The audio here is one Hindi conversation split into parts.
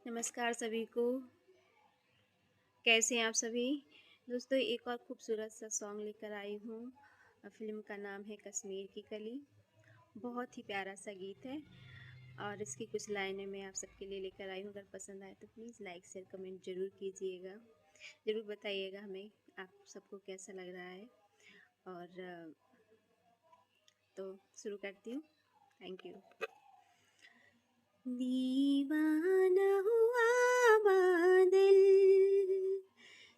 नमस्कार सभी को। कैसे हैं आप सभी? दोस्तों, एक और खूबसूरत सा सॉन्ग लेकर आई हूँ। फ़िल्म का नाम है कश्मीर की कली। बहुत ही प्यारा सा गीत है और इसकी कुछ लाइनें मैं आप सबके लिए लेकर आई हूँ। अगर पसंद आए तो प्लीज़ लाइक शेयर कमेंट ज़रूर कीजिएगा। ज़रूर बताइएगा हमें आप सबको कैसा लग रहा है। और तो शुरू करती हूँ। Thank you. दीवाना हुआ बादल,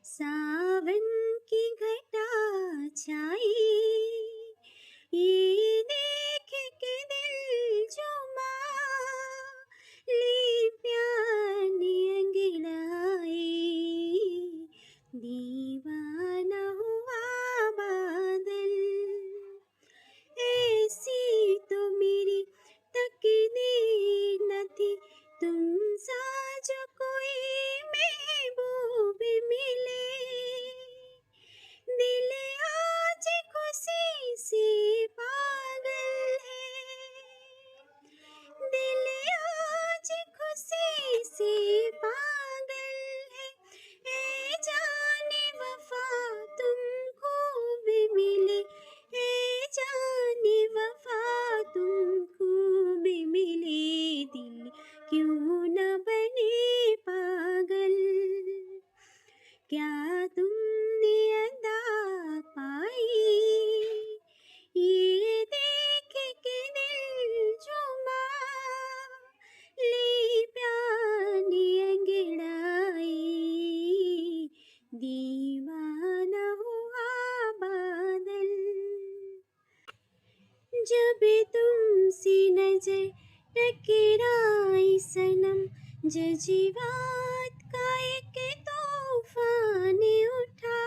सावन की घटा छाई, ये देख के दिल जुमा ली प्यार ने अंगड़ाई। दीवाना हुआ बादल, ऐसी तो मेरी तकदीर न थी, तुम सा जो कोई महबूब मिले। दिल आज खुशी से पागल है, दिल आज खुशी से पागल है। ए जाने वफा तुमको भी मिले, ए जाने वफा तुमको भी मिले। दिल क्यों न बने पागल, क्या तुमने अदा पाई, ये देख के दिल जुमा ले प्यार ने अंगड़ाई। दीवाना हुआ बादल, जब तुमसे नजर टकराई सनम, जज्बात का एक तूफान उठा।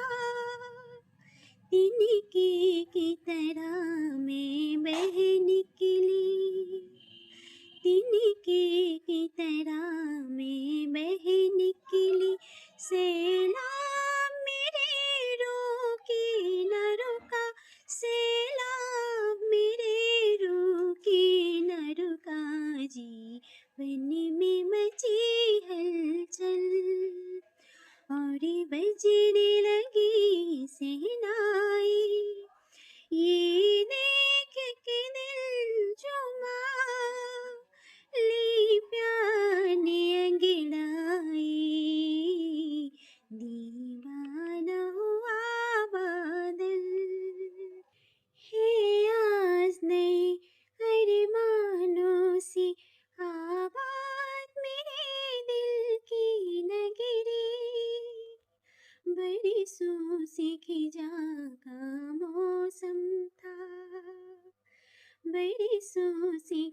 तिनके की तरह मैं बह निकली, तिनके की तरह मैं बह निकली। सैलाब मेरे रोके न रुका, सैलाब मेरे रोके न रुका। जीवन में मची हलचल और बजने लगी शहनाई, ये देख के दिल जुमा ले प्यार ने अंगड़ाई। दीवाना हुआ बादल, है आज नए अरमानों से आबाद मेरे दिल की नगरी। बरसों से खिजा का मौसम था, बरसों से